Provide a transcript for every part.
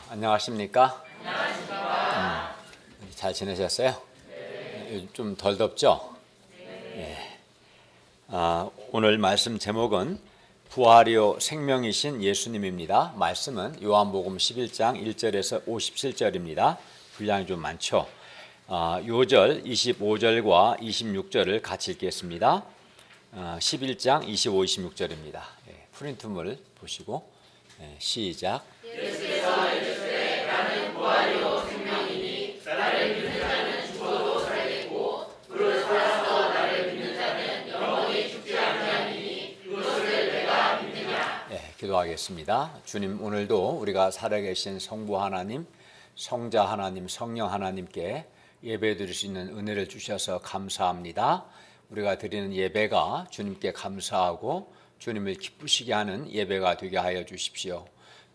안녕하십니까? 잘 지내셨어요? 요즘 좀 덜 덥죠? 예. 오늘 말씀 제목은 부활이요 생명이신 예수님입니다. 말씀은 요한복음 11장 1절에서 57절입니다. 분량이 좀 많죠? 요절 25절과 26절을 같이 읽겠습니다. 11장 25, 26절입니다. 프린트물 보시고 시작. 나는 부활이요 생명이니 나를 믿는 자는 죽어도 살겠고 무릇 살아서 나를 믿는 자는 영원히 죽지 아니하리니 그것을 내가 믿느냐. 기도하겠습니다. 주님, 오늘도 우리가 살아계신 성부 하나님, 성자 하나님, 성령 하나님께 예배드릴 수 있는 은혜를 주셔서 감사합니다. 우리가 드리는 예배가 주님께 감사하고 주님을 기쁘시게 하는 예배가 되게 하여 주십시오.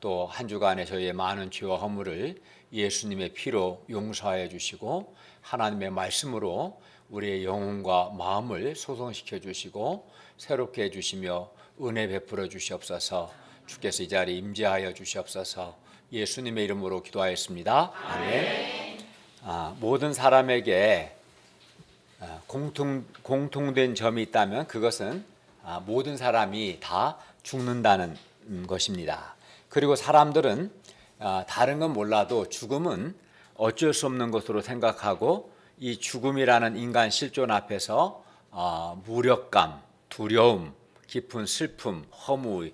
또 한 주간에 저희의 많은 죄와 허물을 예수님의 피로 용서하여 주시고 하나님의 말씀으로 우리의 영혼과 마음을 소성시켜 주시고 새롭게 해주시며 은혜 베풀어 주시옵소서. 주께서 이 자리에 임재하여 주시옵소서. 예수님의 이름으로 기도하였습니다. 아멘. 모든 사람에게 공통된 점이 있다면 그것은 모든 사람이 다 죽는다는 것입니다. 그리고 사람들은 다른 건 몰라도 죽음은 어쩔 수 없는 것으로 생각하고 이 죽음이라는 인간 실존 앞에서 무력감, 두려움, 깊은 슬픔, 허무,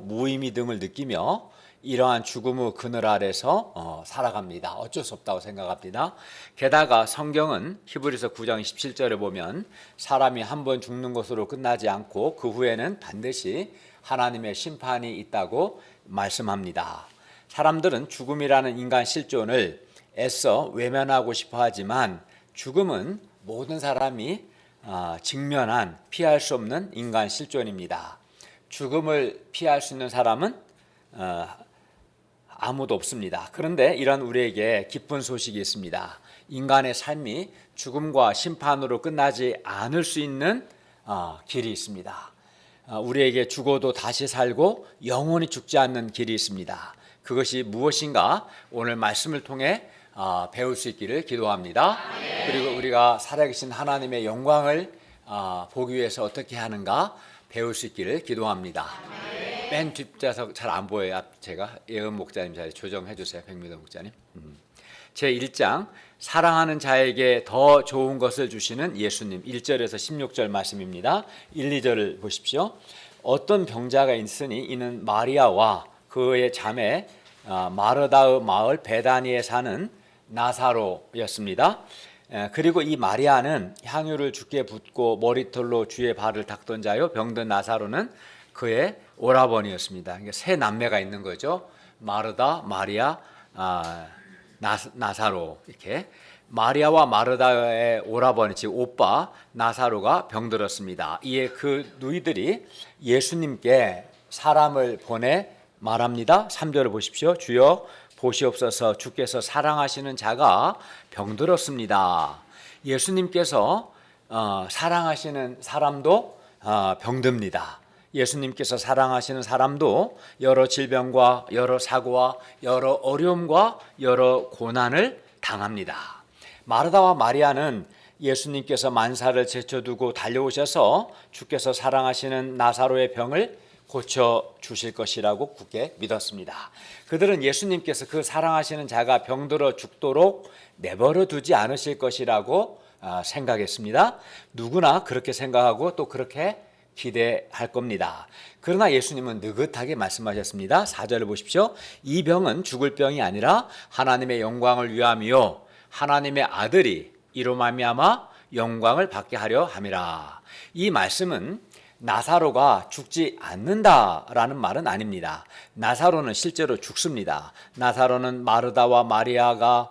무의미 등을 느끼며 이러한 죽음의 그늘 아래서 살아갑니다. 어쩔 수 없다고 생각합니다. 게다가 성경은 히브리서 9장 17절에 보면 사람이 한 번 죽는 것으로 끝나지 않고 그 후에는 반드시 하나님의 심판이 있다고 말씀합니다. 사람들은 죽음이라는 인간 실존을 애써 외면하고 싶어 하지만 죽음은 모든 사람이 직면한 피할 수 없는 인간 실존입니다. 죽음을 피할 수 있는 사람은 아무도 없습니다. 그런데 이런 우리에게 기쁜 소식이 있습니다. 인간의 삶이 죽음과 심판으로 끝나지 않을 수 있는 길이 있습니다. 우리에게 죽어도 다시 살고 영원히 죽지 않는 길이 있습니다. 그것이 무엇인가 오늘 말씀을 통해 배울 수 있기를 기도합니다. 그리고 우리가 살아계신 하나님의 영광을 보기 위해서 어떻게 하는가 배울 수 있기를 기도합니다. 맨 뒷좌석 잘 안 보여요. 제가 예은 목자님 자리 조정해 주세요. 백미도 목자님. 제1장 사랑하는 자에게 더 좋은 것을 주시는 예수님 1절에서 16절 말씀입니다. 1, 2절을 보십시오. 어떤 병자가 있으니 이는 마리아와 그의 자매 마르다의 마을 베다니에 사는 나사로였습니다. 그리고 이 마리아는 향유를 주께 붓고 머리털로 주의 발을 닦던 자요, 병든 나사로는 그의 오라버니였습니다. 세 남매가 있는 거죠. 마르다, 마리아, 나사로. 이렇게 마리아와 마르다의 오라버니, 즉 오빠 나사로가 병들었습니다. 이에 그 누이들이 예수님께 사람을 보내 말합니다. 3절을 보십시오. 주여 보시옵소서, 주께서 사랑하시는 자가 병들었습니다. 예수님께서 사랑하시는 사람도 병듭니다. 예수님께서 사랑하시는 사람도 여러 질병과 여러 사고와 여러 어려움과 여러 고난을 당합니다. 마르다와 마리아는 예수님께서 만사를 제쳐두고 달려오셔서 주께서 사랑하시는 나사로의 병을 고쳐주실 것이라고 굳게 믿었습니다. 그들은 예수님께서 그 사랑하시는 자가 병들어 죽도록 내버려 두지 않으실 것이라고 생각했습니다. 누구나 그렇게 생각하고 또 그렇게 기대할 겁니다. 그러나 예수님은 느긋하게 말씀하셨습니다. 4절을 보십시오. 이 병은 죽을 병이 아니라 하나님의 영광을 위함이요 하나님의 아들이 이로 말미암아 영광을 받게 하려 함이라. 이 말씀은 나사로가 죽지 않는다라는 말은 아닙니다. 나사로는 실제로 죽습니다. 나사로는 마르다와 마리아가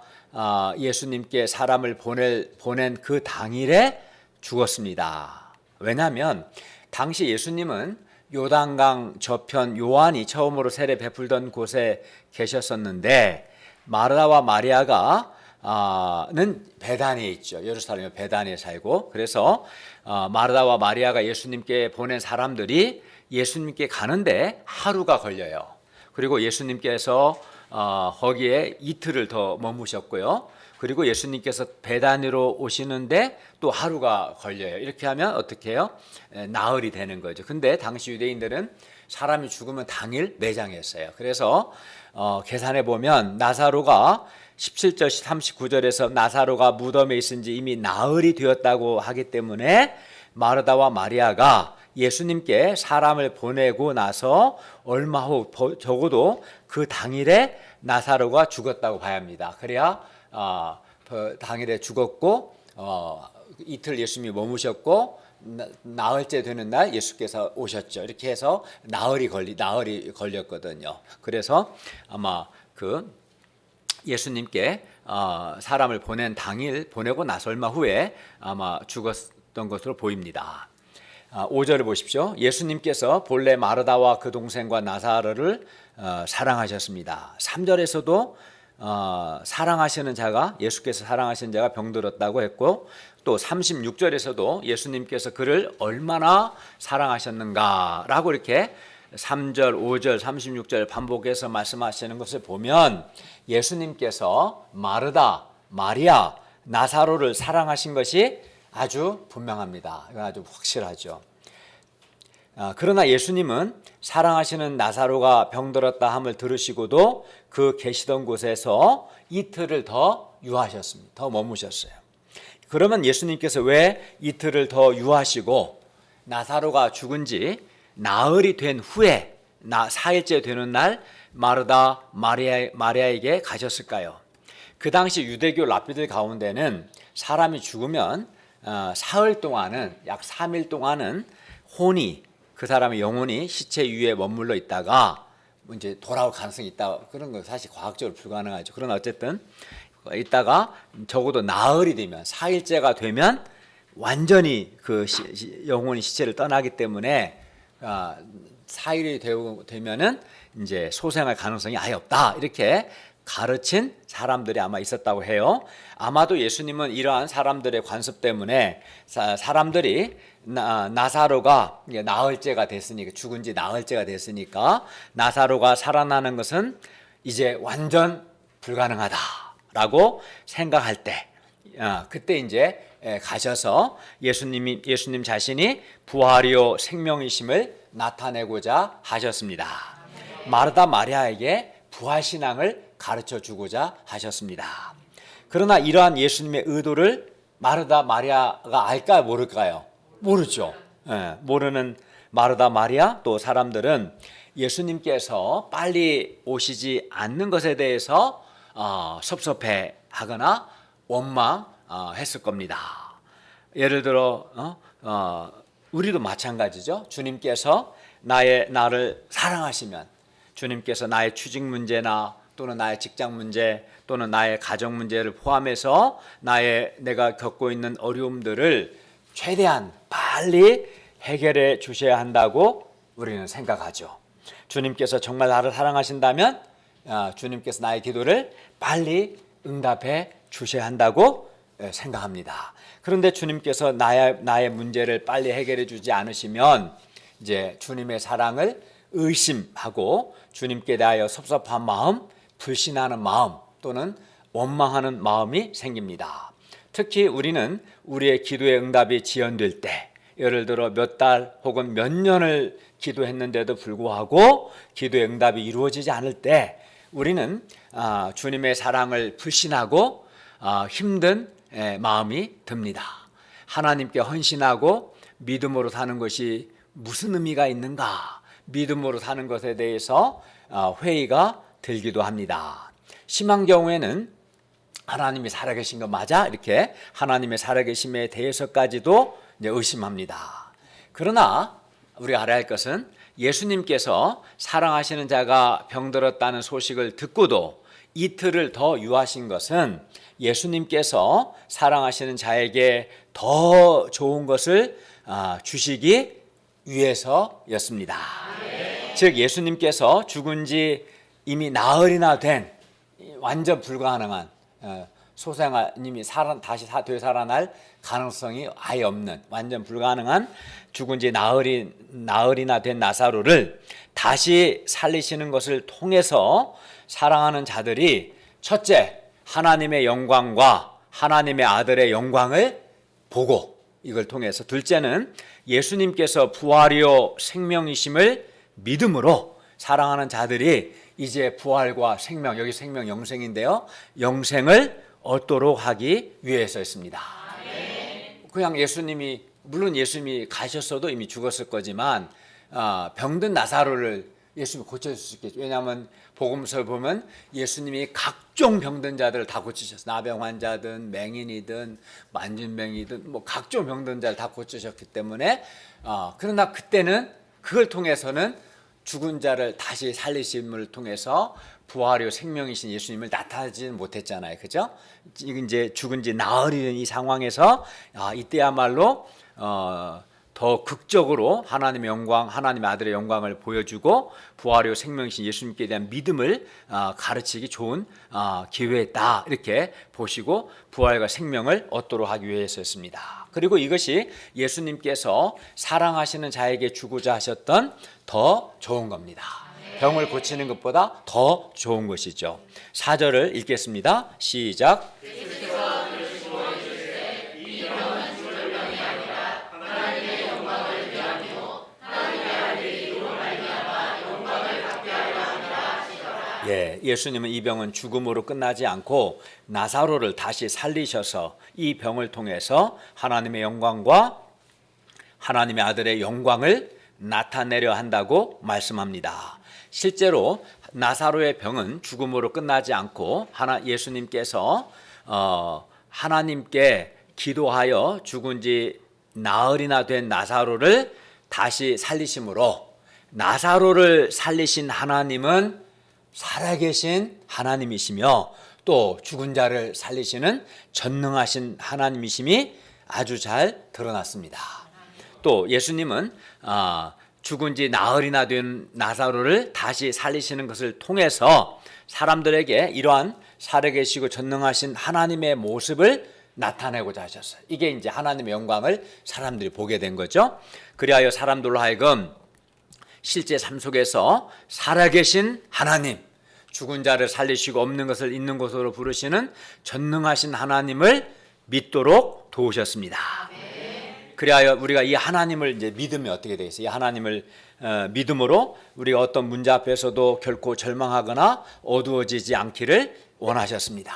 예수님께 사람을 보낸 그 당일에 죽었습니다. 왜냐하면 당시 예수님은 요단강 저편 요한이 처음으로 세례 베풀던 곳에 계셨었는데 마르다와 마리아가 는 베다니에 있죠. 예루살렘 베다니에 살고, 그래서 마르다와 마리아가 예수님께 보낸 사람들이 예수님께 가는데 하루가 걸려요. 그리고 예수님께서 거기에 이틀을 더 머무셨고요. 그리고 예수님께서 베다니로 오시는데 또 하루가 걸려요. 이렇게 하면 어떻게 해요? 나흘이 되는 거죠. 근데 당시 유대인들은 사람이 죽으면 당일 매장했어요. 그래서 계산해 보면 나사로가 17절 39절에서 나사로가 무덤에 있은 지 이미 나흘이 되었다고 하기 때문에 마르다와 마리아가 예수님께 사람을 보내고 나서 얼마 후 적어도 그 당일에 나사로가 죽었다고 봐야 합니다. 그래야 당일에 죽었고 이틀 예수님이 머무셨고 나흘째 되는 날 예수께서 오셨죠. 이렇게 해서 나흘이 걸렸거든요. 그래서 아마 그 예수님께 사람을 보낸 당일 보내고 나서 얼마 후에 아마 죽었던 것으로 보입니다. 5절을 보십시오. 예수님께서 본래 마르다와 그 동생과 나사로를 사랑하셨습니다. 3절에서도 사랑하시는 자가 예수께서 사랑하시는 자가 병들었다고 했고 또 36절에서도 예수님께서 그를 얼마나 사랑하셨는가라고 이렇게 3절, 5절, 36절 반복해서 말씀하시는 것을 보면 예수님께서 마르다, 마리아, 나사로를 사랑하신 것이 아주 분명합니다. 이건 아주 확실하죠. 그러나 예수님은 사랑하시는 나사로가 병들었다 함을 들으시고도 그 계시던 곳에서 이틀을 더 유하셨습니다. 더 머무셨어요. 그러면 예수님께서 왜 이틀을 더 유하시고 나사로가 죽은 지 나흘이 된 후에 4일째 되는 날 마르다 마리아에게 가셨을까요? 그 당시 유대교 랍비들 가운데는 사람이 죽으면 사흘 동안은 약 3일 동안은 혼이 그 사람의 영혼이 시체 위에 머물러 있다가 이제 돌아올 가능성이 있다. 그런 건 사실 과학적으로 불가능하죠. 그러나 어쨌든 있다가 적어도 나흘이 되면 4일째가 되면 완전히 그 영혼이 시체를 떠나기 때문에 4일이 되면은 이제 소생할 가능성이 아예 없다. 이렇게 가르친 사람들이 아마 있었다고 해요. 아마도 예수님은 이러한 사람들의 관습 때문에 사람들이 나사로가 나흘째가 됐으니까 죽은 지 나흘째가 됐으니까 나사로가 살아나는 것은 이제 완전 불가능하다라고 생각할 때 그때 이제 가셔서 예수님 자신이 부활이요 생명이심을 나타내고자 하셨습니다. 마르다 마리아에게 부활신앙을 가르쳐 주고자 하셨습니다. 그러나 이러한 예수님의 의도를 마르다 마리아가 알까 모를까요? 모르죠. 모르는 마르다 마리아 또 사람들은 예수님께서 빨리 오시지 않는 것에 대해서 섭섭해하거나 원망했을 겁니다. 예를 들어 우리도 마찬가지죠. 주님께서 나를 사랑하시면 주님께서 나의 취직 문제나 또는 나의 직장 문제 또는 나의 가정 문제를 포함해서 내가 겪고 있는 어려움들을 최대한 빨리 해결해 주셔야 한다고 우리는 생각하죠. 주님께서 정말 나를 사랑하신다면 주님께서 나의 기도를 빨리 응답해 주셔야 한다고 생각합니다. 그런데 주님께서 나의 문제를 빨리 해결해 주지 않으시면 이제 주님의 사랑을 의심하고 주님께 대하여 섭섭한 마음, 불신하는 마음 또는 원망하는 마음이 생깁니다. 특히 우리는 우리의 기도의 응답이 지연될 때 예를 들어 몇 달 혹은 몇 년을 기도했는데도 불구하고 기도의 응답이 이루어지지 않을 때 우리는 주님의 사랑을 불신하고 힘든 마음이 듭니다. 하나님께 헌신하고 믿음으로 사는 것이 무슨 의미가 있는가? 믿음으로 사는 것에 대해서 회의가 들기도 합니다. 심한 경우에는 하나님이 살아계신 거 맞아? 이렇게 하나님의 살아계심에 대해서까지도 이제 의심합니다. 그러나 우리가 알아야 할 것은 예수님께서 사랑하시는 자가 병들었다는 소식을 듣고도 이틀을 더 유하신 것은 예수님께서 사랑하시는 자에게 더 좋은 것을 주시기 위해서였습니다. 즉 예수님께서 죽은 지 이미 나흘이나 된 완전 불가능한 소생아님이 다시 되살아날 가능성이 아예 없는, 완전 불가능한 죽은 지 나흘이나 된 나사로를 다시 살리시는 것을 통해서 사랑하는 자들이 첫째, 하나님의 영광과 하나님의 아들의 영광을 보고, 이걸 통해서 둘째는 예수님께서 부활이요 생명이심을 믿음으로 사랑하는 자들이 이제 부활과 생명, 여기 생명 영생인데요, 영생을 얻도록 하기 위해서였습니다. 그냥 예수님이, 물론 예수님이 가셨어도 이미 죽었을 거지만 병든 나사로를 예수님이 고쳐줄 수 있겠죠. 왜냐하면 복음서를 보면 예수님이 각종 병든 자들을 다 고치셨어요. 나병 환자든 맹인이든 만진병이든 뭐 각종 병든 자를 다 고치셨기 때문에 그러나 그때는 그걸 통해서는 죽은 자를 다시 살리심을 통해서 부활이요 생명이신 예수님을 나타나지는 못했잖아요. 그죠? 이제 죽은 지 나흘이 된 이 상황에서 이때야말로 더 극적으로 하나님의 영광, 하나님의 아들의 영광을 보여주고 부활이요 생명이신 예수님께 대한 믿음을 가르치기 좋은 기회다, 이렇게 보시고 부활과 생명을 얻도록 하기 위해서였습니다. 그리고 이것이 예수님께서 사랑하시는 자에게 주고자 하셨던 더 좋은 겁니다. 병을 고치는 것보다 더 좋은 것이죠. 4절을 읽겠습니다. 시작. 예수님은 이 병은 죽음으로 끝나지 않고 나사로를 다시 살리셔서 이 병을 통해서 하나님의 영광과 하나님의 아들의 영광을 나타내려 한다고 말씀합니다. 실제로 나사로의 병은 죽음으로 끝나지 않고 예수님께서 하나님께 기도하여 죽은 지 나흘이나 된 나사로를 다시 살리심으로, 나사로를 살리신 하나님은 살아계신 하나님이시며 또 죽은 자를 살리시는 전능하신 하나님이심이 아주 잘 드러났습니다. 또 예수님은 죽은 지 나흘이나 된 나사로를 다시 살리시는 것을 통해서 사람들에게 이러한 살아계시고 전능하신 하나님의 모습을 나타내고자 하셨어요. 이게 이제 하나님의 영광을 사람들이 보게 된 거죠. 그리하여 사람들로 하여금 실제 삶 속에서 살아계신 하나님, 죽은 자를 살리시고 없는 것을 있는 것으로 부르시는 전능하신 하나님을 믿도록 도우셨습니다. 그리하여 우리가 이 하나님을 이제 믿으면 어떻게 되겠어요? 이 하나님을 믿음으로 우리가 어떤 문제 앞에서도 결코 절망하거나 어두워지지 않기를 원하셨습니다.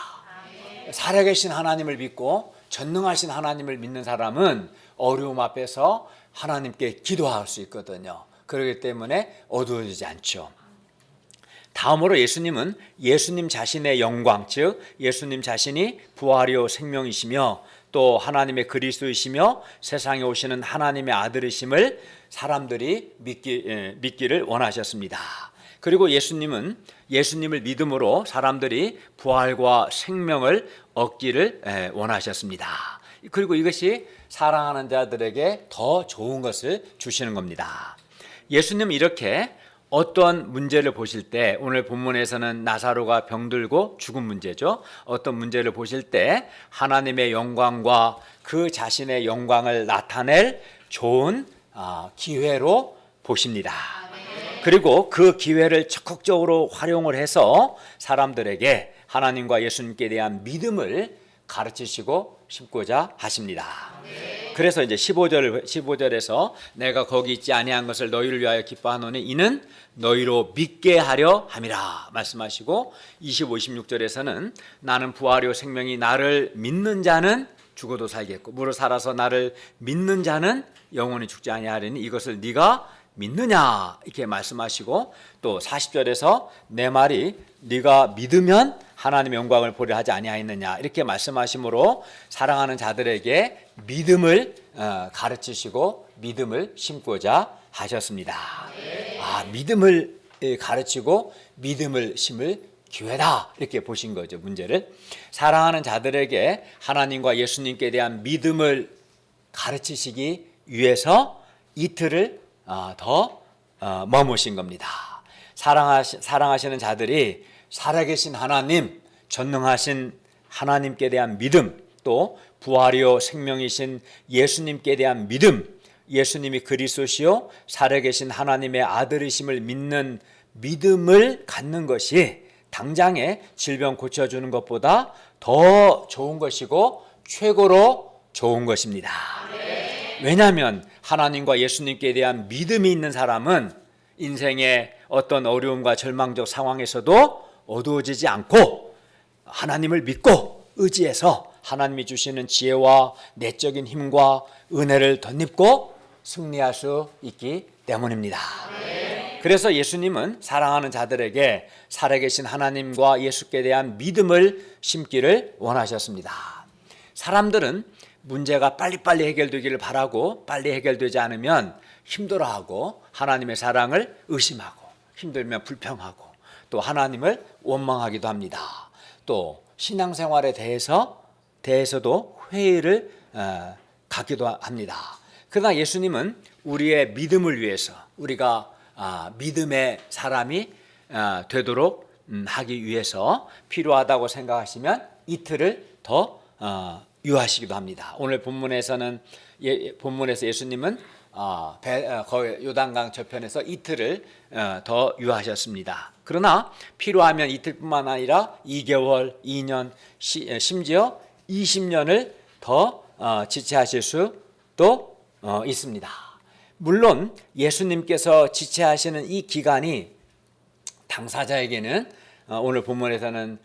살아계신 하나님을 믿고 전능하신 하나님을 믿는 사람은 어려움 앞에서 하나님께 기도할 수 있거든요. 그렇기 때문에 어두워지지 않죠. 다음으로 예수님은 예수님 자신의 영광, 즉 예수님 자신이 부활이요 생명이시며 또 하나님의 그리스도이시며 세상에 오시는 하나님의 아들이심을 사람들이 믿기를 원하셨습니다. 그리고 예수님을 믿음으로 사람들이 부활과 생명을 얻기를 원하셨습니다. 그리고 이것이 사랑하는 자들에게 더 좋은 것을 주시는 겁니다. 예수님 이렇게 어떤 문제를 보실 때, 오늘 본문에서는 나사로가 병들고 죽은 문제죠. 어떤 문제를 보실 때 하나님의 영광과 그 자신의 영광을 나타낼 좋은 기회로 보십니다. 그리고 그 기회를 적극적으로 활용을 해서 사람들에게 하나님과 예수님께 대한 믿음을 가르치시고 싶고자 하십니다. 그래서 이제 15절에서 내가 거기 있지 아니한 것을 너희를 위하여 기뻐하노니 이는 너희로 믿게 하려 함이라 말씀하시고, 25, 26절에서는 나는 부활이요 생명이 나를 믿는 자는 죽어도 살겠고 무릇 살아서 나를 믿는 자는 영원히 죽지 아니하리니 이것을 네가 믿느냐 이렇게 말씀하시고, 또 40절에서 내 말이 네가 믿으면 하나님의 영광을 보려 하지 아니하였느냐 이렇게 말씀하심으로 사랑하는 자들에게 믿음을 가르치시고 믿음을 심고자 하셨습니다. 믿음을 가르치고 믿음을 심을 기회다 이렇게 보신 거죠. 문제를 사랑하는 자들에게 하나님과 예수님께 대한 믿음을 가르치시기 위해서 이틀을 더 머무신 겁니다. 사랑하시는 자들이 살아계신 하나님, 전능하신 하나님께 대한 믿음, 또 부활이요 생명이신 예수님께 대한 믿음, 예수님이 그리스도시요 살아계신 하나님의 아들이심을 믿는 믿음을 갖는 것이 당장에 질병 고쳐주는 것보다 더 좋은 것이고 최고로 좋은 것입니다. 왜냐하면 하나님과 예수님께 대한 믿음이 있는 사람은 인생의 어떤 어려움과 절망적 상황에서도 어두워지지 않고 하나님을 믿고 의지해서 하나님이 주시는 지혜와 내적인 힘과 은혜를 덧입고 승리할 수 있기 때문입니다. 그래서 예수님은 사랑하는 자들에게 살아계신 하나님과 예수께 대한 믿음을 심기를 원하셨습니다. 사람들은 문제가 빨리빨리 해결되기를 바라고 빨리 해결되지 않으면 힘들어하고 하나님의 사랑을 의심하고 힘들면 불평하고 또 하나님을 원망하기도 합니다. 또 신앙생활에 대해서도 회의를 갖기도 합니다. 그러나 예수님은 우리의 믿음을 위해서 우리가 믿음의 사람이 되도록 하기 위해서 필요하다고 생각하시면 이틀을 더 유하시기도 합니다. 오늘 본문에서 예수님은 요단강 저편에서 이틀을 더 유하셨습니다. 그러나 필요하면 이틀뿐만 아니라 2개월, 2년, 심지어 20년을 더 지체하실 수도 있습니다. 물론 예수님께서 지체하시는 이 기간이 당사자에게는 오늘 본문에서는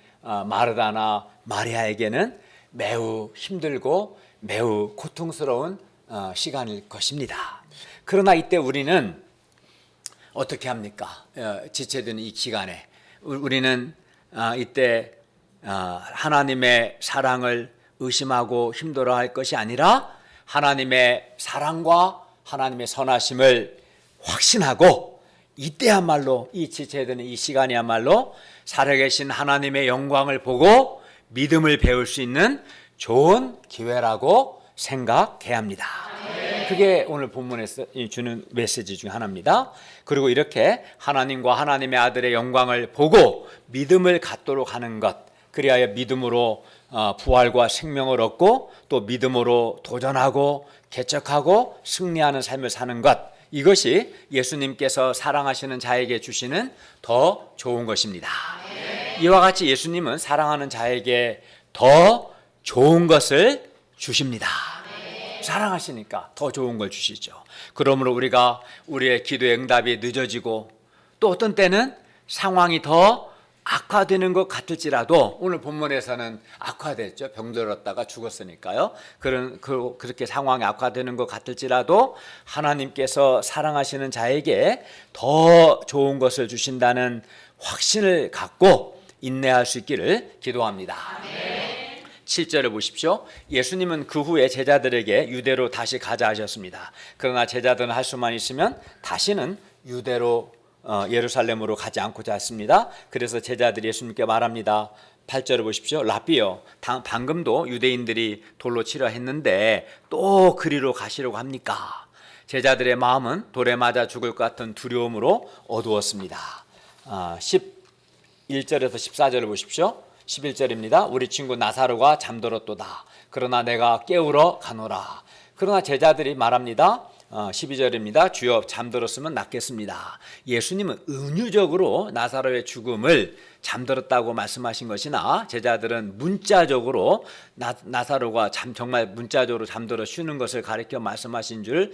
마르다나 마리아에게는 매우 힘들고 매우 고통스러운 시간일 것입니다. 그러나 이때 우리는 어떻게 합니까? 지체되는 이 기간에 우리는 이때 하나님의 사랑을 의심하고 힘들어할 것이 아니라 하나님의 사랑과 하나님의 선하심을 확신하고 이때야말로 이 지체되는 이 시간이야말로 살아계신 하나님의 영광을 보고 믿음을 배울 수 있는 좋은 기회라고 생각해야 합니다. 그게 오늘 본문에서 주는 메시지 중 하나입니다. 그리고 이렇게 하나님과 하나님의 아들의 영광을 보고 믿음을 갖도록 하는 것, 그리하여 믿음으로 부활과 생명을 얻고 또 믿음으로 도전하고 개척하고 승리하는 삶을 사는 것, 이것이 예수님께서 사랑하시는 자에게 주시는 더 좋은 것입니다. 이와 같이 예수님은 사랑하는 자에게 더 좋은 것을 주십니다. 사랑하시니까 더 좋은 걸 주시죠. 그러므로 우리가 우리의 기도의 응답이 늦어지고 또 어떤 때는 상황이 더 악화되는 것 같을지라도 오늘 본문에서는 악화됐죠. 병들었다가 죽었으니까요. 그렇게 상황이 악화되는 것 같을지라도 하나님께서 사랑하시는 자에게 더 좋은 것을 주신다는 확신을 갖고 인내할 수 있기를 기도합니다. 7절을 보십시오. 예수님은 그 후에 제자들에게 유대로 다시 가자 하셨습니다. 그러나 제자들은 할 수만 있으면 다시는 유대로 예루살렘으로 가지 않고자 했습니다. 그래서 제자들이 예수님께 말합니다. 8절을 보십시오. 랍비요, 방금도 유대인들이 돌로 치려 했는데 또 그리로 가시려고 합니까? 제자들의 마음은 돌에 맞아 죽을 것 같은 두려움으로 어두웠습니다. 11절에서 14절을 보십시오. 11절입니다. 우리 친구 나사로가 잠들었도다. 그러나 내가 깨우러 가노라. 그러나 제자들이 말합니다. 12절입니다. 주여 잠들었으면 낫겠습니다. 예수님은 은유적으로 나사로의 죽음을 잠들었다고 말씀하신 것이나 제자들은 문자적으로 나사로가 정말 문자적으로 잠들어 쉬는 것을 가리켜 말씀하신 줄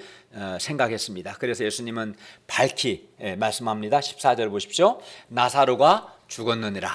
생각했습니다. 그래서 예수님은 밝히 말씀합니다. 14절 보십시오. 나사로가 죽었느니라.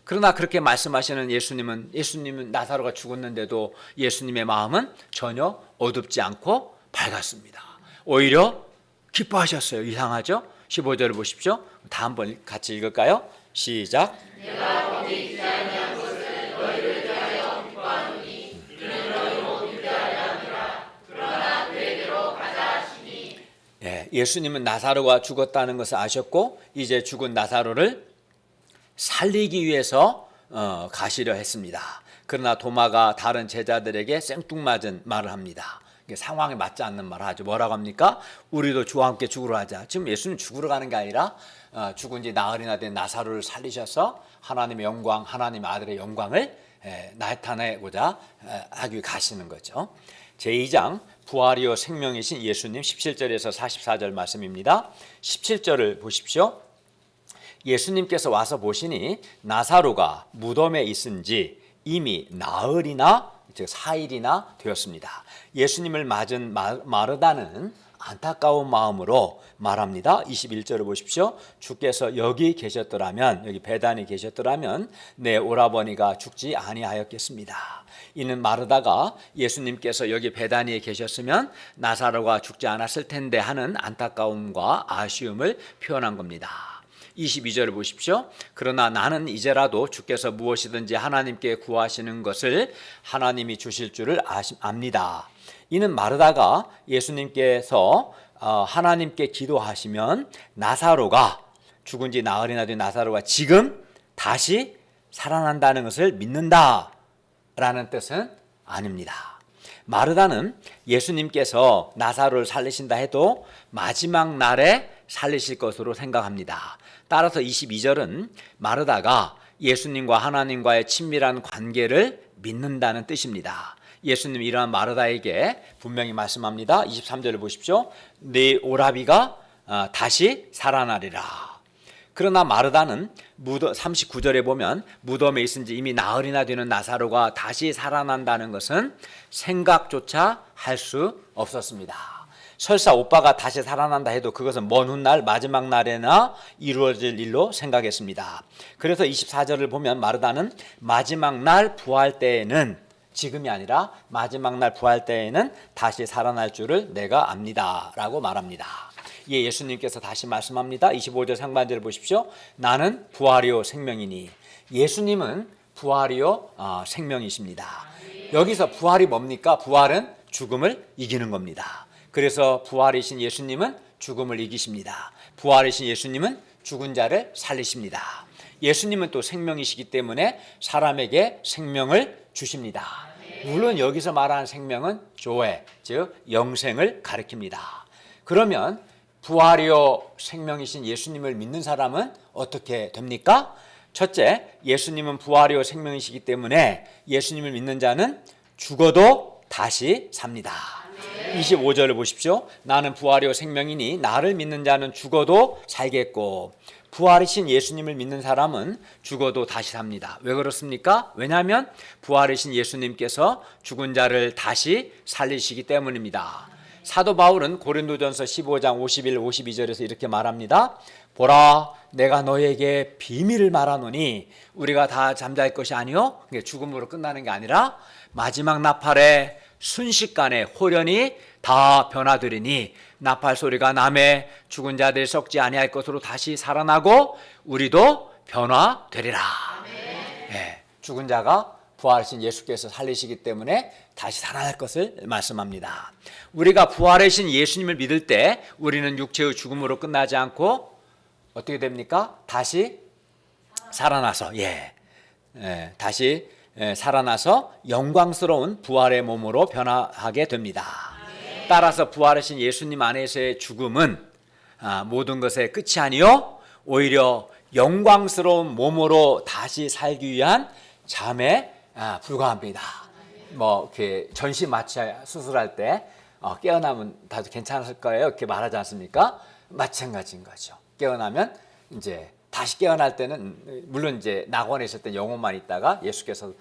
그러나 그렇게 말씀하시는 예수님은 나사로가 죽었는데도 예수님의 마음은 전혀 어둡지 않고 밝았습니다. 오히려 기뻐하셨어요. 이상하죠? 15절을 보십시오. 다 한번 같이 읽을까요? 시작. 내가 거기 있지 아니한 것을 너희를 위하여 기뻐하노니 이는 너희 못 믿게 하려 함이라. 그러나 그에게로 가자 하시니. 예수님은 나사로가 죽었다는 것을 아셨고 이제 죽은 나사로를 살리기 위해서 가시려 했습니다. 그러나 도마가 다른 제자들에게 생뚱맞은 말을 합니다. 상황에 맞지 않는 말을 하죠. 뭐라고 합니까? 우리도 주와 함께 죽으러 하자. 지금 예수님 죽으러 가는 게 아니라 죽은 지 나흘이나 된 나사로를 살리셔서 하나님의 영광, 하나님의 아들의 영광을 나타내고자 하기 가시는 거죠. 제2장 부활이요 생명이신 예수님 17절에서 44절 말씀입니다. 17절을 보십시오. 예수님께서 와서 보시니 나사로가 무덤에 있은지 이미 나흘이나 즉 4일이나 되었습니다. 예수님을 맞은 마르다는 안타까운 마음으로 말합니다. 21절을 보십시오. 주께서 여기 계셨더라면, 여기 베단이 계셨더라면 내 오라버니가 죽지 아니하였겠습니다. 이는 마르다가 예수님께서 여기 베다니에 계셨으면 나사로가 죽지 않았을 텐데 하는 안타까움과 아쉬움을 표현한 겁니다. 22절을 보십시오. 그러나 나는 이제라도 주께서 무엇이든지 하나님께 구하시는 것을 하나님이 주실 줄을 압니다. 이는 마르다가 예수님께서 하나님께 기도하시면 나사로가 죽은 지 나흘이나 된 나사로가 지금 다시 살아난다는 것을 믿는다라는 뜻은 아닙니다. 마르다는 예수님께서 나사로를 살리신다 해도 마지막 날에 살리실 것으로 생각합니다. 따라서 22절은 마르다가 예수님과 하나님과의 친밀한 관계를 믿는다는 뜻입니다. 예수님이 이러한 마르다에게 분명히 말씀합니다. 23절을 보십시오. 네 오라비가 다시 살아나리라. 그러나 마르다는 39절에 보면 무덤에 있은 지 이미 나흘이나 되는 나사로가 다시 살아난다는 것은 생각조차 할 수 없었습니다. 설사 오빠가 다시 살아난다 해도 그것은 먼 훗날 마지막 날에나 이루어질 일로 생각했습니다. 그래서 24절을 보면 마르다는 마지막 날 부활 때에는, 지금이 아니라 마지막 날 부활 때에는 다시 살아날 줄을 내가 압니다 라고 말합니다. 예, 예수님께서 다시 말씀합니다. 25절 상반절을 보십시오. 나는 부활이요 생명이니. 예수님은 부활이요 생명이십니다. 여기서 부활이 뭡니까? 부활은 죽음을 이기는 겁니다. 그래서 부활이신 예수님은 죽음을 이기십니다. 부활이신 예수님은 죽은 자를 살리십니다. 예수님은 또 생명이시기 때문에 사람에게 생명을 주십니다. 물론 여기서 말하는 생명은 조회, 즉 영생을 가리킵니다. 그러면 부활이요 생명이신 예수님을 믿는 사람은 어떻게 됩니까? 첫째, 예수님은 부활이요 생명이시기 때문에 예수님을 믿는 자는 죽어도 다시 삽니다. 25절을 보십시오. 나는 부활이요 생명이니 나를 믿는 자는 죽어도 살겠고. 부활이신 예수님을 믿는 사람은 죽어도 다시 삽니다. 왜 그렇습니까? 왜냐하면 부활이신 예수님께서 죽은 자를 다시 살리시기 때문입니다. 사도 바울은 고린도전서 15장 51, 52절에서 이렇게 말합니다. 보라, 내가 너에게 비밀을 말하노니 우리가 다 잠잘 것이 아니요, 죽음으로 끝나는 게 아니라 마지막 나팔에 순식간에 홀연히 다 변화되리니 나팔 소리가 나매 죽은 자들이 썩지 아니할 것으로 다시 살아나고 우리도 변화되리라. 네, 죽은 자가 부활하신 예수께서 살리시기 때문에 다시 살아날 것을 말씀합니다. 우리가 부활하신 예수님을 믿을 때 우리는 육체의 죽음으로 끝나지 않고 어떻게 됩니까? 다시 살아나서 다시 살아나서 영광스러운 부활의 몸으로 변화하게 됩니다. 따라서 부활하신 예수님 안에서의 죽음은 모든 것의 끝이 아니요 오히려 영광스러운 몸으로 다시 살기 위한 잠에 불과합니다. 이렇게 전신 마취 수술할 때 깨어나면 다들 괜찮을 거예요 이렇게 말하지 않습니까? 마찬가지인 거죠. 깨어나면 이제 다시 깨어날 때는 물론 이제 낙원에 있을 때 영혼만 있다가 예수께서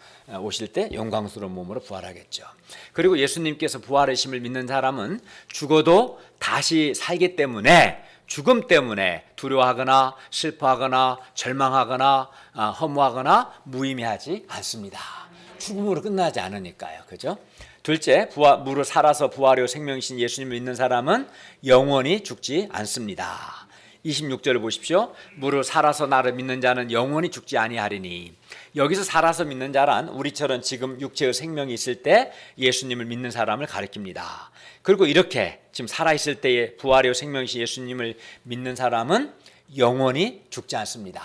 오실 때 영광스러운 몸으로 부활하겠죠. 그리고 예수님께서 부활하심을 믿는 사람은 죽어도 다시 살기 때문에 죽음 때문에 두려워하거나 슬퍼하거나 절망하거나 허무하거나 무의미하지 않습니다. 죽음으로 끝나지 않으니까요. 그죠? 둘째, 무릇 살아서 부활이요 생명이신 예수님을 믿는 사람은 영원히 죽지 않습니다. 26절을 보십시오. 무릇 살아서 나를 믿는 자는 영원히 죽지 아니하리니. 여기서 살아서 믿는 자란 우리처럼 지금 육체의 생명이 있을 때 예수님을 믿는 사람을 가리킵니다. 그리고 이렇게 지금 살아있을 때의 부활이요 생명이신 예수님을 믿는 사람은 영원히 죽지 않습니다.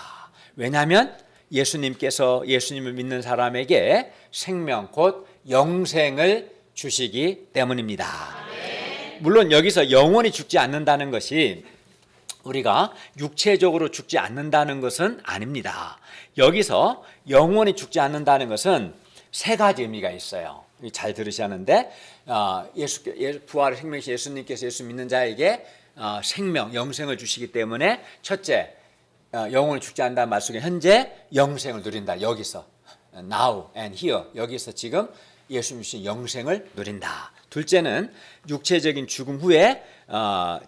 왜냐하면 예수님께서 예수님을 믿는 사람에게 생명 곧 영생을 주시기 때문입니다. 물론 여기서 영원히 죽지 않는다는 것이 우리가 육체적으로 죽지 않는다는 것은 아닙니다. 여기서 영원히 죽지 않는다는 것은 세 가지 의미가 있어요. 잘 들으셔야 하는데 부활의 생명이신 예수님께서 예수 믿는 자에게 생명, 영생을 주시기 때문에 첫째, 영혼을 죽지 않는다는 말 속에 현재 영생을 누린다. 여기서 now and here, 여기서 지금 예수님 주신 영생을 누린다. 둘째는 육체적인 죽음 후에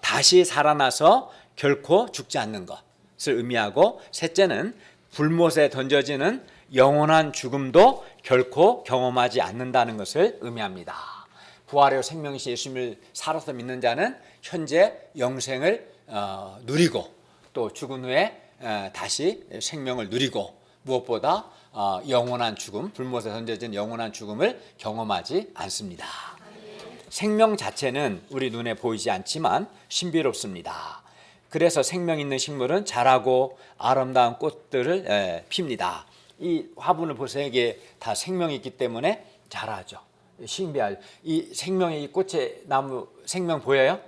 다시 살아나서 결코 죽지 않는 것을 의미하고, 셋째는 불못에 던져지는 영원한 죽음도 결코 경험하지 않는다는 것을 의미합니다. 부활의 생명이신 예수님을 살아서 믿는 자는 현재 영생을 누리고 또 죽은 후에 다시 생명을 누리고, 무엇보다 영원한 죽음, 불못에 던져진 영원한 죽음을 경험하지 않습니다. 생명 자체는 우리 눈에 보이지 않지만 신비롭습니다. 그래서 생명 있는 식물은 자라고 아름다운 꽃들을 핍니다. 이 화분을 보세요. 이게 다 생명이 있기 때문에 자라죠. 신비할. 이 생명의 이 꽃의 나무 생명 보여요?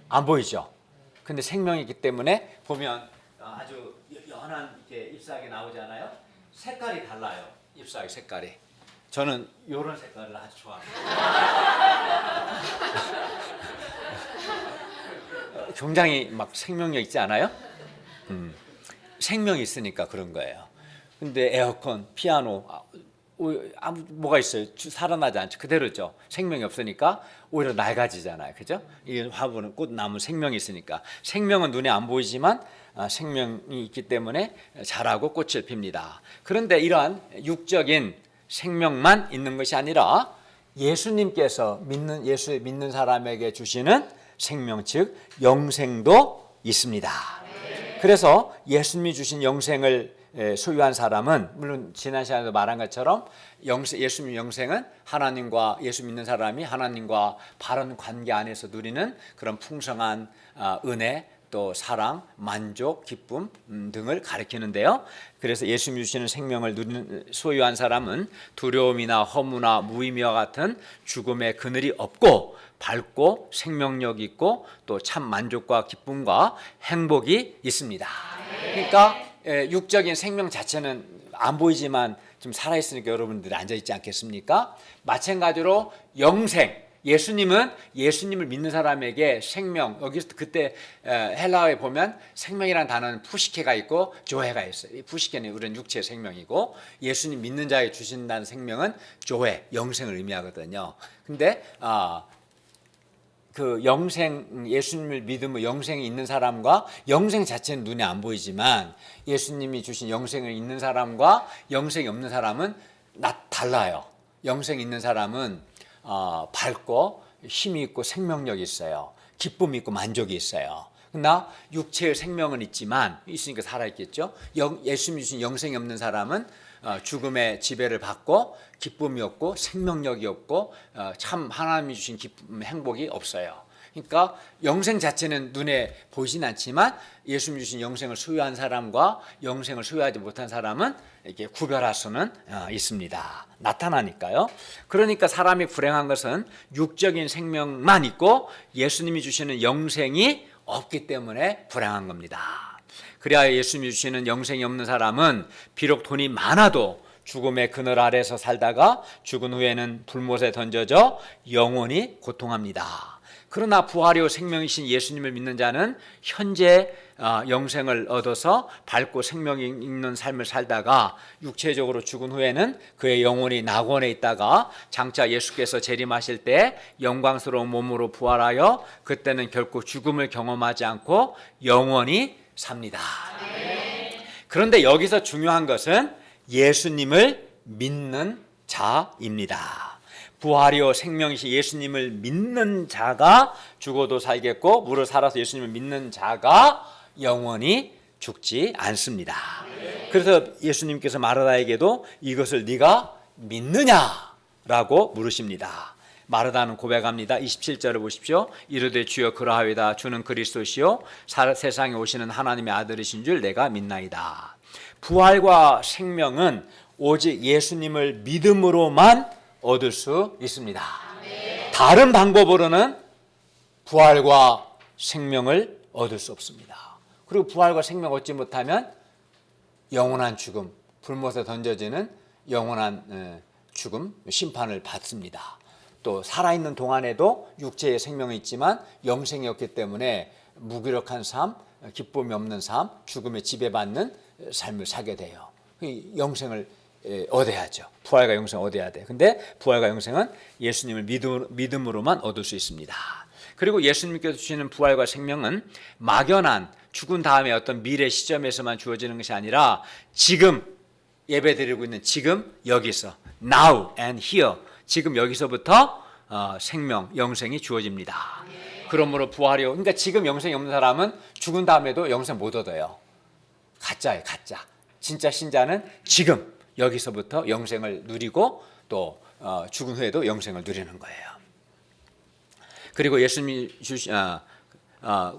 안 보이죠. 근데 생명이 있기 때문에 보면 아주 연한 이렇게 잎사귀 나오잖아요. 색깔이 달라요. 잎사귀 색깔이. 저는 이런 색깔을 아주 좋아합니다. 굉장히 막 생명력 있지 않아요? 생명이 있으니까 그런 거예요. 근데 에어컨, 피아노, 뭐가 있어요? 살아나지 않죠. 그대로죠. 생명이 없으니까 오히려 낡아지잖아요. 그죠? 이 화분은 꽃나무 생명이 있으니까. 생명은 눈에 안 보이지만 생명이 있기 때문에 자라고 꽃을 핍니다. 그런데 이러한 육적인 생명만 있는 것이 아니라 예수님께서 예수 믿는 사람에게 주시는 생명, 즉 영생도 있습니다. 그래서 예수님이 주신 영생을 소유한 사람은, 물론 지난 시간에도 말한 것처럼 예수님 영생은 하나님과, 예수 믿는 사람이 하나님과 바른 관계 안에서 누리는 그런 풍성한 은혜, 또 사랑, 만족, 기쁨 등을 가리키는데요. 그래서 예수님이 주시는 생명을 소유한 사람은 두려움이나 허무나 무의미와 같은 죽음의 그늘이 없고 밝고 생명력 있고 또 참 만족과 기쁨과 행복이 있습니다. 그러니까 육적인 생명 자체는 안 보이지만 좀 살아있으니까 여러분들이 앉아있지 않겠습니까? 마찬가지로 영생, 예수님을 믿는 사람에게 생명, 여기서 그때 헬라어에 보면 생명이라는 단어는 푸시케가 있고 조헤가 있어요. 이 푸시케는 우리는 육체의 생명이고, 예수님 믿는 자에게 주신다는 생명은 조헤, 영생을 의미하거든요. 근데 그 영생, 예수님을 믿으면 영생이 있는 사람과, 영생 자체는 눈에 안 보이지만 예수님이 주신 영생을 있는 사람과 영생이 없는 사람은 달라요. 영생이 있는 사람은 밝고 힘이 있고 생명력이 있어요. 기쁨이 있고 만족이 있어요. 그러나 육체의 생명은 있으니까 살아있겠죠. 예수님이 주신 영생이 없는 사람은 죽음의 지배를 받고 기쁨이 없고 생명력이 없고 참 하나님이 주신 기쁨, 행복이 없어요. 그러니까 영생 자체는 눈에 보이진 않지만 예수님이 주신 영생을 소유한 사람과 영생을 소유하지 못한 사람은 이렇게 구별할 수는 있습니다. 나타나니까요. 그러니까 사람이 불행한 것은 육적인 생명만 있고 예수님이 주시는 영생이 없기 때문에 불행한 겁니다. 그래야 예수님이 주시는 영생이 없는 사람은 비록 돈이 많아도 죽음의 그늘 아래서 살다가 죽은 후에는 불못에 던져져 영원히 고통합니다. 그러나 부활이요 생명이신 예수님을 믿는 자는 현재 영생을 얻어서 밝고 생명이 있는 삶을 살다가 육체적으로 죽은 후에는 그의 영혼이 낙원에 있다가 장차 예수께서 재림하실 때 영광스러운 몸으로 부활하여 그때는 결코 죽음을 경험하지 않고 영원히 삽니다. 그런데 여기서 중요한 것은 예수님을 믿는 자입니다. 부활이요 생명이신 예수님을 믿는 자가 죽어도 살겠고 무릇 살아서 예수님을 믿는 자가 영원히 죽지 않습니다. 그래서 예수님께서 마르다에게도 이것을 네가 믿느냐라고 물으십니다. 마르다는 고백합니다. 27절을 보십시오. 이르되 주여 그러하이다. 주는 그리스도시요 세상에 오시는 하나님의 아들이신 줄 내가 믿나이다. 부활과 생명은 오직 예수님을 믿음으로만 얻을 수 있습니다. 다른 방법으로는 부활과 생명을 얻을 수 없습니다. 그리고 부활과 생명 얻지 못하면 영원한 죽음, 불못에 던져지는 영원한 죽음, 심판을 받습니다. 또 살아있는 동안에도 육체의 생명이 있지만 영생이 없기 때문에 무기력한 삶, 기쁨이 없는 삶, 죽음에 지배받는 삶을 살게 돼요. 영생을 얻어야죠. 부활과 영생을 얻어야 돼. 근데 부활과 영생은 예수님을 믿음으로만 얻을 수 있습니다. 그리고 예수님께서 주시는 부활과 생명은 막연한 죽은 다음에 어떤 미래 시점에서만 주어지는 것이 아니라 지금 예배드리고 있는 지금 여기서 now and here 지금 여기서부터 생명, 영생이 주어집니다. 그러므로 부활이 그러니까 지금 영생이 없는 사람은 죽은 다음에도 영생 못 얻어요. 가짜예요, 가짜. 진짜 신자는 지금 여기서부터 영생을 누리고 또 죽은 후에도 영생을 누리는 거예요. 그리고 예수님이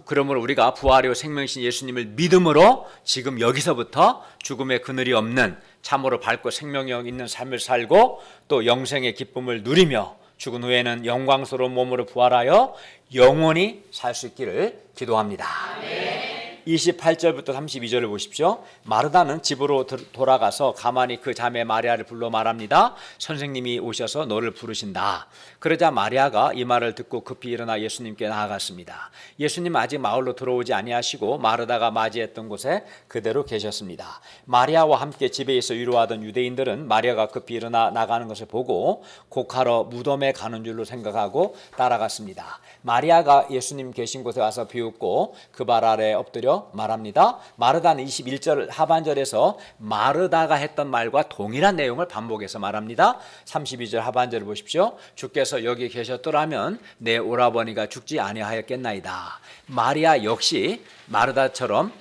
그러므로 우리가 부활이요 생명이신 예수님을 믿음으로 지금 여기서부터 죽음의 그늘이 없는 참으로 밝고 생명력 있는 삶을 살고 또 영생의 기쁨을 누리며 죽은 후에는 영광스러운 몸으로 부활하여 영원히 살 수 있기를 기도합니다. 아멘. 28절부터 32절을 보십시오. 마르다는 집으로 돌아가서 가만히 그 자매 마리아를 불러 말합니다. 선생님이 오셔서 너를 부르신다. 그러자 마리아가 이 말을 듣고 급히 일어나 예수님께 나아갔습니다. 예수님 아직 마을로 들어오지 아니하시고 마르다가 맞이했던 곳에 그대로 계셨습니다. 마리아와 함께 집에 있어 위로하던 유대인들은 마리아가 급히 일어나 나가는 것을 보고 곡하러 무덤에 가는 줄로 생각하고 따라갔습니다. 마리아가 예수님 계신 곳에 와서 비웃고 그 발 아래 엎드려 말합니다. 마르다는 21절 하반절에서 마르다가 했던 말과 동일한 내용을 반복해서 말합니다. 32절 하반절을 보십시오. 주께서 여기 계셨더라면 내 오라버니가 죽지 아니하였겠나이다. 마리아 역시 마르다처럼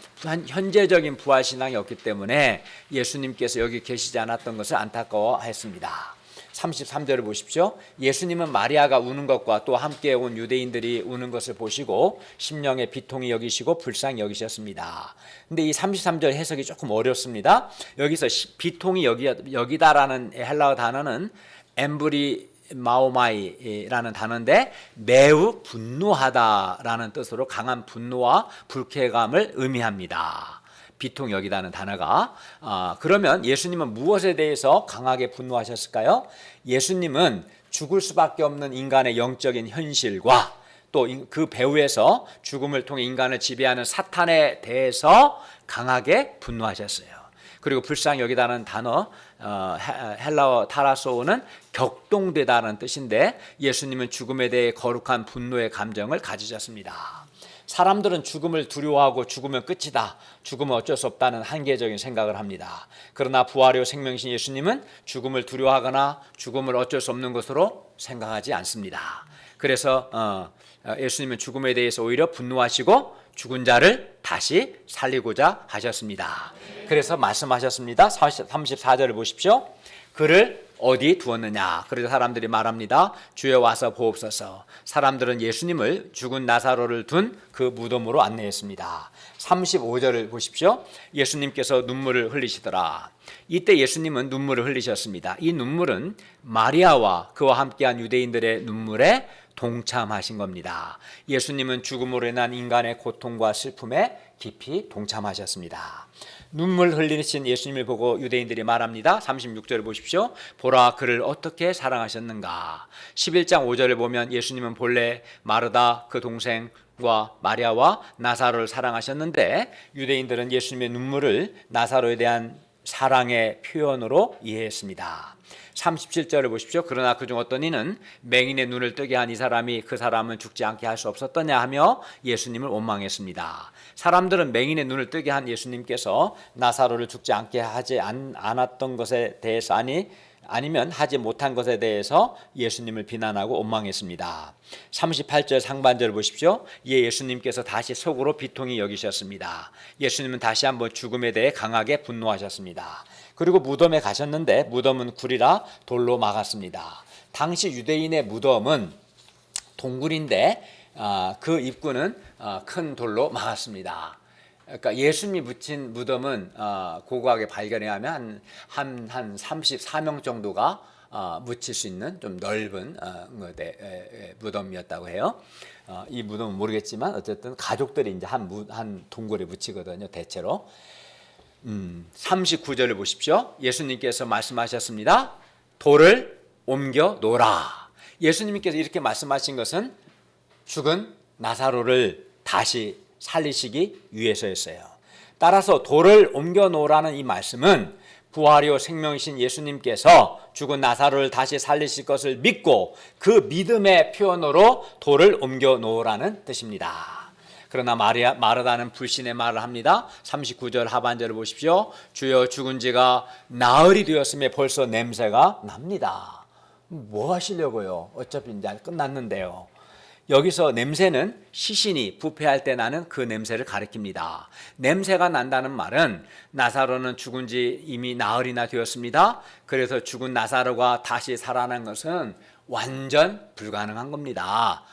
현재적인 부활신앙이 없기 때문에 예수님께서 여기 계시지 않았던 것을 안타까워했습니다. 33절을 보십시오. 예수님은 마리아가 우는 것과 또 함께 온 유대인들이 우는 것을 보시고 심령에 비통히 여기시고 불쌍히 여기셨습니다. 근데 이 33절 해석이 조금 어렵습니다. 여기서 비통히 여기다라는 헬라어 단어는 엠브리 마오마이라는 단어인데 매우 분노하다라는 뜻으로 강한 분노와 불쾌감을 의미합니다. 비통 여기다는 단어가 그러면 예수님은 무엇에 대해서 강하게 분노하셨을까요? 예수님은 죽을 수밖에 없는 인간의 영적인 현실과 또 그 배후에서 죽음을 통해 인간을 지배하는 사탄에 대해서 강하게 분노하셨어요. 그리고 불쌍히 여기다는 단어 헬라어 타라소는 격동되다는 뜻인데 예수님은 죽음에 대해 거룩한 분노의 감정을 가지셨습니다. 사람들은 죽음을 두려워하고 죽으면 끝이다. 죽으면 어쩔 수 없다는 한계적인 생각을 합니다. 그러나 부활이요 생명이신 예수님은 죽음을 두려워하거나 죽음을 어쩔 수 없는 것으로 생각하지 않습니다. 그래서 예수님은 죽음에 대해서 오히려 분노하시고 죽은 자를 다시 살리고자 하셨습니다. 그래서 말씀하셨습니다. 34절을 보십시오. 그를 어디 두었느냐? 그래서 사람들이 말합니다. 주여 와서 보옵소서. 사람들은 예수님을 죽은 나사로를 둔 그 무덤으로 안내했습니다. 35절을 보십시오. 예수님께서 눈물을 흘리시더라. 이때 예수님은 눈물을 흘리셨습니다. 이 눈물은 마리아와 그와 함께한 유대인들의 눈물에 동참하신 겁니다. 예수님은 죽음으로 인한 인간의 고통과 슬픔에 깊이 동참하셨습니다. 눈물 흘리신 예수님을 보고 유대인들이 말합니다. 36절을 보십시오. 보라 그를 어떻게 사랑하셨는가. 11장 5절을 보면 예수님은 본래 마르다 그 동생과 마리아와 나사로를 사랑하셨는데 유대인들은 예수님의 눈물을 나사로에 대한 사랑의 표현으로 이해했습니다. 37절을 보십시오. 그러나 그중 어떤 이는 맹인의 눈을 뜨게 한 이 사람이 그 사람을 죽지 않게 할 수 없었더냐 하며 예수님을 원망했습니다. 사람들은 맹인의 눈을 뜨게 한 예수님께서 나사로를 죽지 않게 하지 않았던 것에 대해서 아니면 하지 못한 것에 대해서 예수님을 비난하고 원망했습니다. 38절 상반절을 보십시오. 이에 예수님께서 다시 속으로 비통히 여기셨습니다. 예수님은 다시 한번 죽음에 대해 강하게 분노하셨습니다. 그리고 무덤에 가셨는데 무덤은 굴이라 돌로 막았습니다. 당시 유대인의 무덤은 동굴인데 그 입구는 큰 돌로 막았습니다. 그러니까 예수님이 묻힌 무덤은 고고하게 발견해야 하면 한 34명 정도가 묻힐 수 있는 좀 넓은 무덤이었다고 해요. 이 무덤은 모르겠지만 어쨌든 가족들이 이제 한 동굴에 묻히거든요, 대체로. 39절을 보십시오. 예수님께서 말씀하셨습니다. 돌을 옮겨 놓으라. 예수님께서 이렇게 말씀하신 것은 죽은 나사로를 다시 살리시기 위해서였어요. 따라서 돌을 옮겨 놓으라는 이 말씀은 부활이요 생명이신 예수님께서 죽은 나사로를 다시 살리실 것을 믿고 그 믿음의 표현으로 돌을 옮겨 놓으라는 뜻입니다. 그러나 마르다는 불신의 말을 합니다. 39절 하반절을 보십시오. 주여 죽은 지가 나흘이 되었음에 벌써 냄새가 납니다. 뭐 하시려고요? 어차피 이제 끝났는데요. 여기서 냄새는 시신이 부패할 때 나는 그 냄새를 가리킵니다. 냄새가 난다는 말은 나사로는 죽은 지 이미 나흘이나 되었습니다. 그래서 죽은 나사로가 다시 살아난 것은 완전 불가능한 겁니다.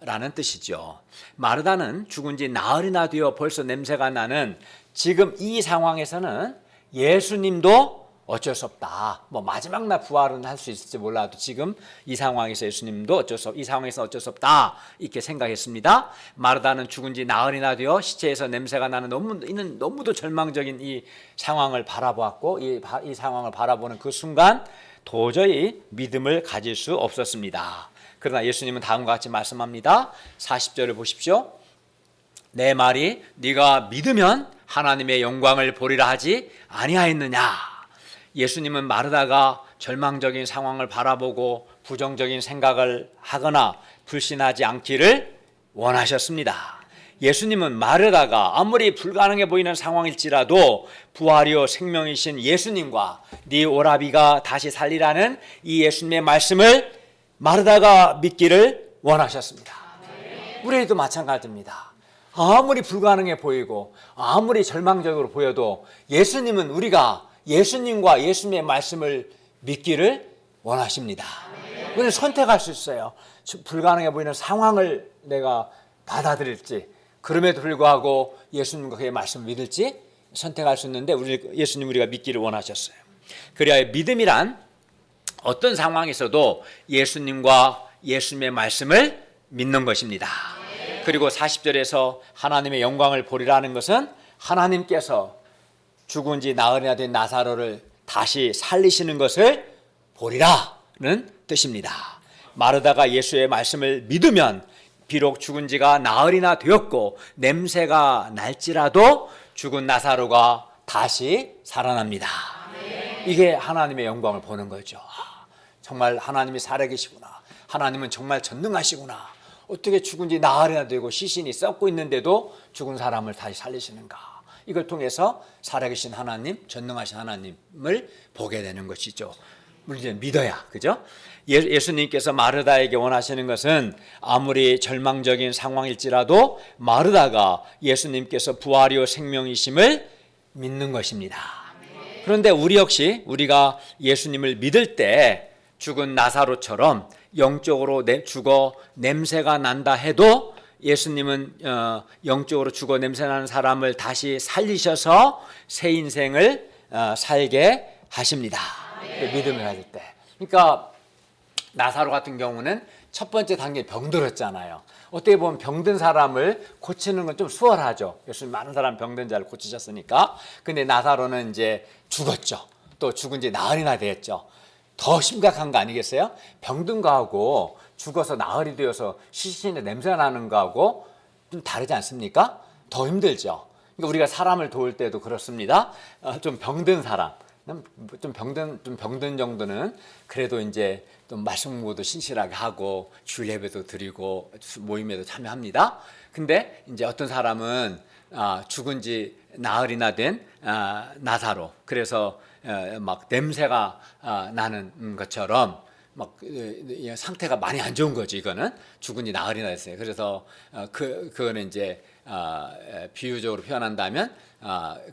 라는 뜻이죠. 마르다는 죽은 지 나흘이나 되어 벌써 냄새가 나는 지금 이 상황에서는 예수님도 어쩔 수 없다. 뭐 마지막 날 부활은 할 수 있을지 몰라도 지금 이 상황에서 예수님도 이 상황에서 어쩔 수 없다. 이렇게 생각했습니다. 마르다는 죽은 지 나흘이나 되어 시체에서 냄새가 나는 너무도 절망적인 이 상황을 바라보았고 이 상황을 바라보는 그 순간 도저히 믿음을 가질 수 없었습니다. 그러나 예수님은 다음과 같이 말씀합니다. 40절을 보십시오. 내 말이 네가 믿으면 하나님의 영광을 보리라 하지 아니하였느냐. 예수님은 마르다가 절망적인 상황을 바라보고 부정적인 생각을 하거나 불신하지 않기를 원하셨습니다. 예수님은 마르다가 아무리 불가능해 보이는 상황일지라도 부활이요 생명이신 예수님과 네 오라비가 다시 살리라는 이 예수님의 말씀을 마르다가 믿기를 원하셨습니다. 우리도 마찬가지입니다. 아무리 불가능해 보이고 아무리 절망적으로 보여도 예수님은 우리가 예수님과 예수님의 말씀을 믿기를 원하십니다. 우리는 선택할 수 있어요. 불가능해 보이는 상황을 내가 받아들일지, 그럼에도 불구하고 예수님과 그의 말씀을 믿을지 선택할 수 있는데 예수님 우리가 믿기를 원하셨어요. 그래야 믿음이란 어떤 상황에서도 예수님과 예수님의 말씀을 믿는 것입니다. 그리고 40절에서 하나님의 영광을 보리라는 것은 하나님께서 죽은 지 나흘이나 된 나사로를 다시 살리시는 것을 보리라는 뜻입니다. 마르다가 예수의 말씀을 믿으면 비록 죽은 지가 나흘이나 되었고 냄새가 날지라도 죽은 나사로가 다시 살아납니다. 이게 하나님의 영광을 보는 거죠. 정말 하나님이 살아계시구나. 하나님은 정말 전능하시구나. 어떻게 죽은 지 나흘이나 되고 시신이 썩고 있는데도 죽은 사람을 다시 살리시는가. 이걸 통해서 살아계신 하나님, 전능하신 하나님을 보게 되는 것이죠. 우리는 믿어야, 그죠? 예수님께서 마르다에게 원하시는 것은 아무리 절망적인 상황일지라도 마르다가 예수님께서 부활이요 생명이심을 믿는 것입니다. 그런데 우리 역시 우리가 예수님을 믿을 때 죽은 나사로처럼 영적으로 죽어 냄새가 난다 해도 예수님은 영적으로 죽어 냄새나는 사람을 다시 살리셔서 새 인생을 살게 하십니다. 믿음을 가질 때. 그러니까 나사로 같은 경우는 첫 번째 단계 병들었잖아요. 어떻게 보면 병든 사람을 고치는 건 좀 수월하죠. 예수님 많은 사람 병든 자를 고치셨으니까. 근데 나사로는 이제 죽었죠. 또 죽은 지 나흘이나 되었죠. 더 심각한 거 아니겠어요? 병든 거하고 죽어서 나흘이 되어서 시신에 냄새가 나는 거하고 좀 다르지 않습니까? 더 힘들죠. 그러니까 우리가 사람을 도울 때도 그렇습니다. 좀 병든 사람, 좀 병든 정도는 그래도 이제 좀 말씀 공부도 신실하게 하고 주일 예배도 드리고 모임에도 참여합니다. 근데 이제 어떤 사람은 죽은 지 나흘이나 된 나사로, 그래서 막 냄새가 나는 것처럼 막 상태가 많이 안 좋은 거죠. 이거는 죽은 지 나흘이나 됐어요. 그래서 그거는 이제 비유적으로 표현한다면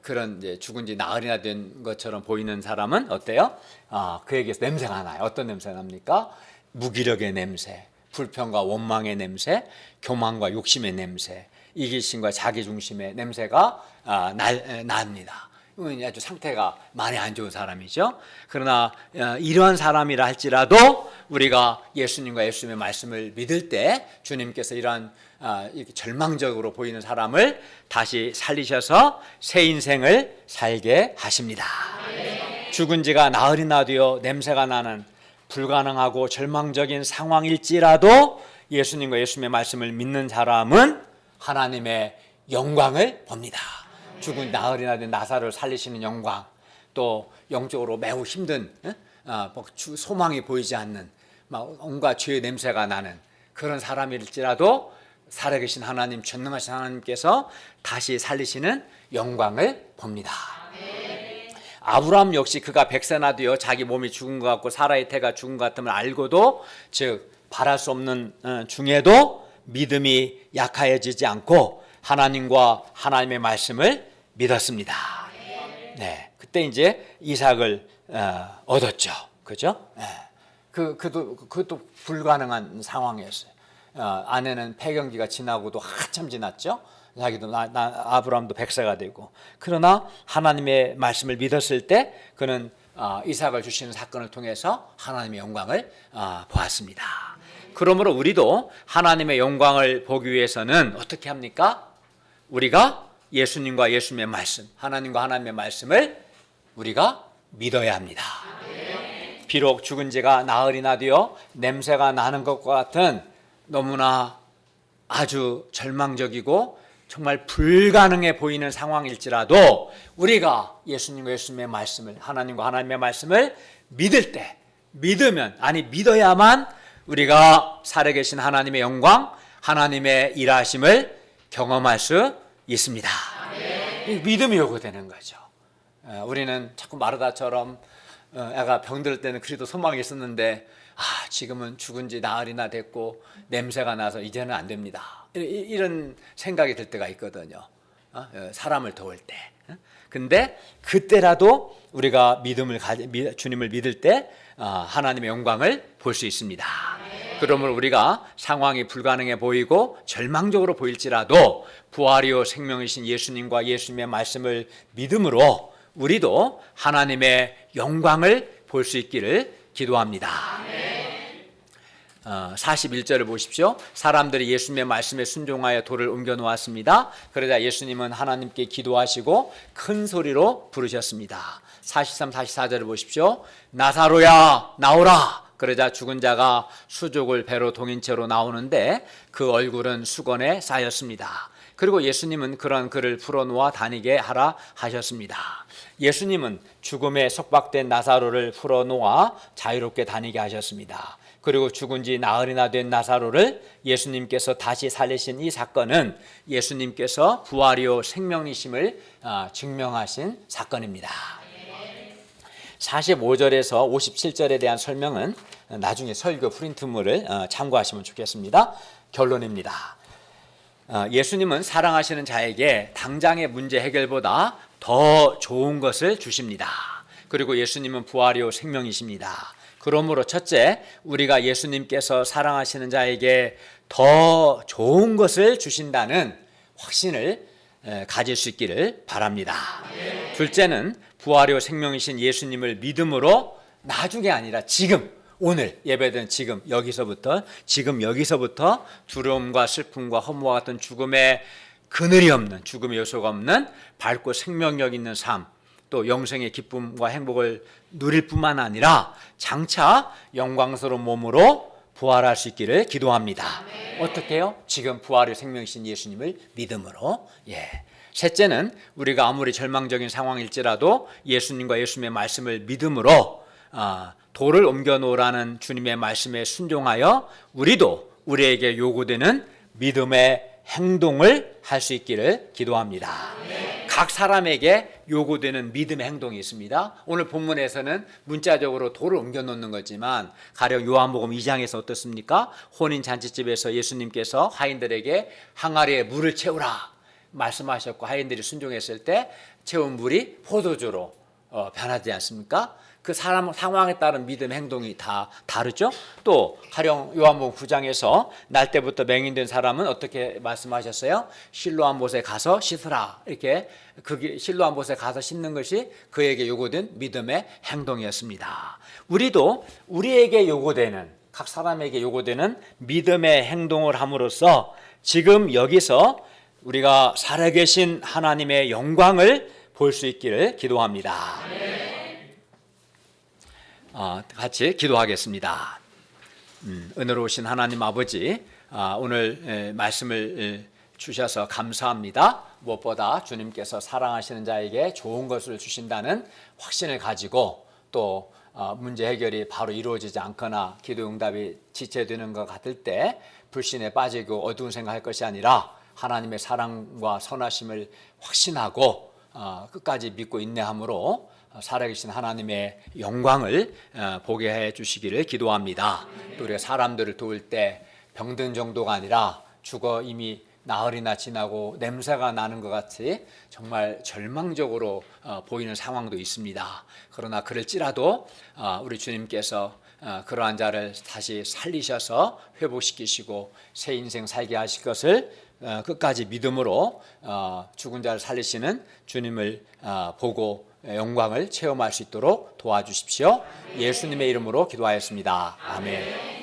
그런 이제 죽은 지 나흘이나 된 것처럼 보이는 사람은 어때요? 그에게서 냄새가 나요. 어떤 냄새가 납니까? 무기력의 냄새, 불평과 원망의 냄새, 교만과 욕심의 냄새, 이기심과 자기중심의 냄새가 납니다. 아주 상태가 많이 안 좋은 사람이죠. 그러나 이러한 사람이라 할지라도 우리가 예수님과 예수님의 말씀을 믿을 때 주님께서 이러한 이렇게 절망적으로 보이는 사람을 다시 살리셔서 새 인생을 살게 하십니다. 죽은 지가 나흘이나 되어 냄새가 나는 불가능하고 절망적인 상황일지라도 예수님과 예수님의 말씀을 믿는 사람은 하나님의 영광을 봅니다. 죽은 나흘이나 된 나사로를 살리시는 영광, 또 영적으로 매우 힘든 소망이 보이지 않는 온갖 죄의 냄새가 나는 그런 사람일지라도 살아계신 하나님, 전능하신 하나님께서 다시 살리시는 영광을 봅니다. 아브라함 역시 그가 100세나 되어 자기 몸이 죽은 것 같고 사라의 태가 죽은 것 같음을 알고도, 즉 바랄 수 없는 중에도 믿음이 약해지지 않고 하나님과 하나님의 말씀을 믿었습니다. 네, 그때 이제 이삭을 얻었죠. 그죠? 네. 그것도 불가능한 상황이었어요. 아내는 폐경기가 지나고도 한참 지났죠. 자기도 아브라함도 100세가 되고, 그러나 하나님의 말씀을 믿었을 때 그는 이삭을 주시는 사건을 통해서 하나님의 영광을 보았습니다. 그러므로 우리도 하나님의 영광을 보기 위해서는 어떻게 합니까? 우리가 예수님과 예수님의 말씀, 하나님과 하나님의 말씀을 우리가 믿어야 합니다. 비록 죽은 지가 나흘이나 되어 냄새가 나는 것과 같은 너무나 아주 절망적이고 정말 불가능해 보이는 상황일지라도 우리가 예수님과 예수님의 말씀을, 하나님과 하나님의 말씀을 믿을 때, 믿어야만 우리가 살아계신 하나님의 영광, 하나님의 일하심을 경험할 수 있습니다. 믿음이 요구되는 거죠. 우리는 자꾸 마르다처럼 애가 병들 때는 그래도 소망이 있었는데 지금은 죽은 지 나흘이나 됐고 냄새가 나서 이제는 안 됩니다. 이런 생각이 들 때가 있거든요. 사람을 도울 때. 근데 그때라도 우리가 주님을 믿을 때 하나님의 영광을 볼 수 있습니다. 그러므로 우리가 상황이 불가능해 보이고 절망적으로 보일지라도 부활이요 생명이신 예수님과 예수님의 말씀을 믿음으로 우리도 하나님의 영광을 볼 수 있기를 기도합니다. 41절을 보십시오. 사람들이 예수님의 말씀에 순종하여 돌을 옮겨 놓았습니다. 그러자 예수님은 하나님께 기도하시고 큰 소리로 부르셨습니다. 43, 44절을 보십시오. 나사로야 나오라. 그러자 죽은 자가 수족을 배로 동인 채로 나오는데 그 얼굴은 수건에 쌓였습니다. 그리고 예수님은 그런 그를 풀어놓아 다니게 하라 하셨습니다. 예수님은 죽음에 속박된 나사로를 풀어놓아 자유롭게 다니게 하셨습니다. 그리고 죽은 지 나흘이나 된 나사로를 예수님께서 다시 살리신 이 사건은 예수님께서 부활이요 생명이심을 증명하신 사건입니다. 45절에서 57절에 대한 설명은 나중에 설교 프린트물을 참고하시면 좋겠습니다. 결론입니다. 예수님은 사랑하시는 자에게 당장의 문제 해결보다 더 좋은 것을 주십니다. 그리고 예수님은 부활이요 생명이십니다. 그러므로 첫째, 우리가 예수님께서 사랑하시는 자에게 더 좋은 것을 주신다는 확신을 가질 수 있기를 바랍니다. 둘째는 부활이요 생명이신 예수님을 믿음으로 나중에 아니라 지금, 오늘 예배드린 지금 여기서부터 두려움과 슬픔과 허무와 같은 죽음의 그늘이 없는, 죽음의 요소가 없는 밝고 생명력 있는 삶, 또 영생의 기쁨과 행복을 누릴 뿐만 아니라 장차 영광스러운 몸으로 부활할 수 있기를 기도합니다. 어떻게 해요? 지금 부활의 생명이신 예수님을 믿음으로. 셋째는 우리가 아무리 절망적인 상황일지라도 예수님과 예수님의 말씀을 믿음으로 돌을 옮겨 놓으라는 주님의 말씀에 순종하여 우리도 우리에게 요구되는 믿음의 행동을 할 수 있기를 기도합니다. 각 사람에게 요구되는 믿음의 행동이 있습니다. 오늘 본문에서는 문자적으로 돌을 옮겨 놓는 거지만 가령 요한복음 2장에서 어떻습니까? 혼인잔치집에서 예수님께서 하인들에게 항아리에 물을 채우라 말씀하셨고 하인들이 순종했을 때 채운 물이 포도주로 변하지 않습니까? 그 사람 상황에 따른 믿음 행동이 다 다르죠. 또 가령 요한복음 9장에서 날 때부터 맹인된 사람은 어떻게 말씀하셨어요? 실로암 못에 가서 씻으라. 이렇게 그게 실로암 못에 가서 씻는 것이 그에게 요구된 믿음의 행동이었습니다. 우리도 우리에게 요구되는, 각 사람에게 요구되는 믿음의 행동을 함으로써 지금 여기서 우리가 살아계신 하나님의 영광을 볼 수 있기를 기도합니다. 같이 기도하겠습니다. 은혜로우신 하나님 아버지, 오늘 말씀을 주셔서 감사합니다. 무엇보다 주님께서 사랑하시는 자에게 좋은 것을 주신다는 확신을 가지고 또 문제 해결이 바로 이루어지지 않거나 기도 응답이 지체되는 것 같을 때 불신에 빠지고 어두운 생각할 것이 아니라 하나님의 사랑과 선하심을 확신하고 끝까지 믿고 인내함으로 살아계신 하나님의 영광을 보게 해 주시기를 기도합니다. 또 우리가 사람들을 도울 때 병든 정도가 아니라 죽어 이미 나흘이나 지나고 냄새가 나는 것 같이 정말 절망적으로 보이는 상황도 있습니다. 그러나 그럴지라도 우리 주님께서 그러한 자를 다시 살리셔서 회복시키시고 새 인생 살게 하실 것을 끝까지 믿음으로 죽은 자를 살리시는 주님을 보고 영광을 체험할 수 있도록 도와주십시오. 예수님의 이름으로 기도하였습니다. 아멘.